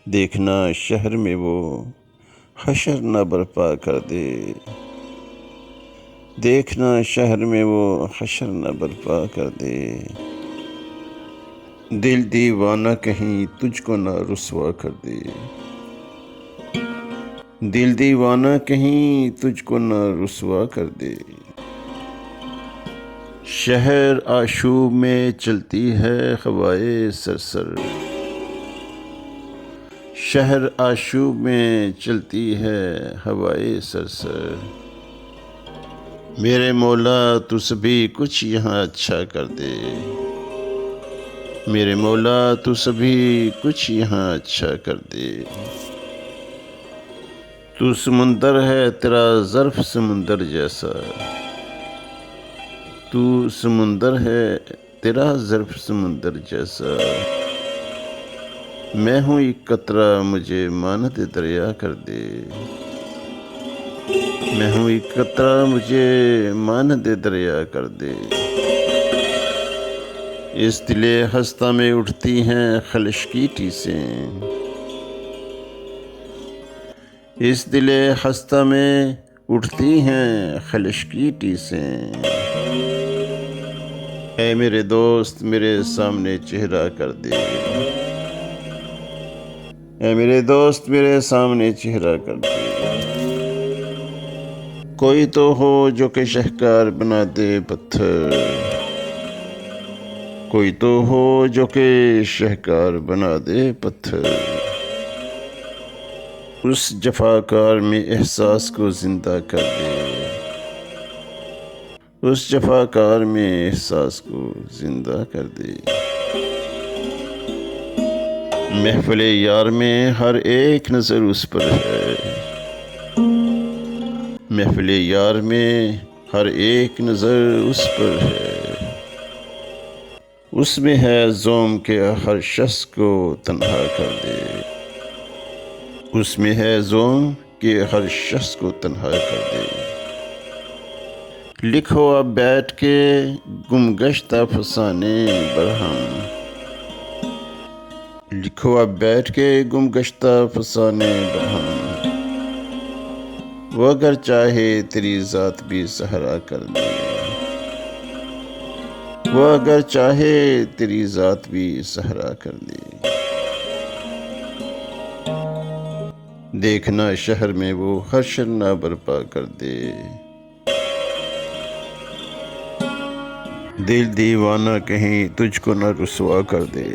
دیکھنا شہر میں وہ حشر نہ برپا کر دے، دیکھنا شہر میں وہ حشر نہ برپا کر دے، دل دیوانہ کہیں تجھ کو نہ رسوا کر دے، دل دیوانہ کہیں تجھ کو نہ رسوا کر دے۔ شہر آشوب میں چلتی ہے ہوائے سرسر، شہر آشوب میں چلتی ہے ہوائے سرسر، میرے مولا تو سبھی کچھ یہاں اچھا کر دے، میرے مولا تو سبھی کچھ یہاں اچھا کر دے۔ تو سمندر ہے تیرا ظرف سمندر جیسا، تو سمندر ہے تیرا ظرف سمندر جیسا، میں ہوں ایک قطرہ مجھے مانند دریا کر دے، میں ہوں ایک قطرہ مجھے مانند دریا کر دے۔ اس دل خستہ میں اٹھتی ہیں خلش کی ٹیسیں، اس دل خستہ میں اٹھتی ہیں خلش کی ٹیسیں، اے میرے دوست میرے سامنے چہرہ کر دے، اے میرے دوست میرے سامنے چہرہ کر دے۔ کوئی تو ہو جو کہ شہکار بنا دے پتھر، کوئی تو ہو جو کہ شہکار بنا دے پتھر، اس جفاکار میں احساس کو زندہ کر دے، اس جفاکار میں احساس کو زندہ کر دے۔ محفل یار میں ہر ایک نظر اس پر ہے، محفل یار میں ہر ایک نظر اس پر ہے، اس میں ہے زوم کہ ہر شخص کو تنہا کر دے، اس میں ہے زوم کہ ہر شخص کو تنہا کر دے۔ لکھو اب بیٹھ کے گم گشتہ فسانے برہم، لکھو اب بیٹھ کے گم گشتہ فسانے برہم، وہ اگر چاہے تیری ذات بھی صحرا کر دے، وہ اگر چاہے تیری ذات بھی صحرا کر دے۔ دیکھنا شہر میں وہ حشر نہ برپا کر دے، دل دیوانہ کہیں تجھ کو نہ رسوا کر دے۔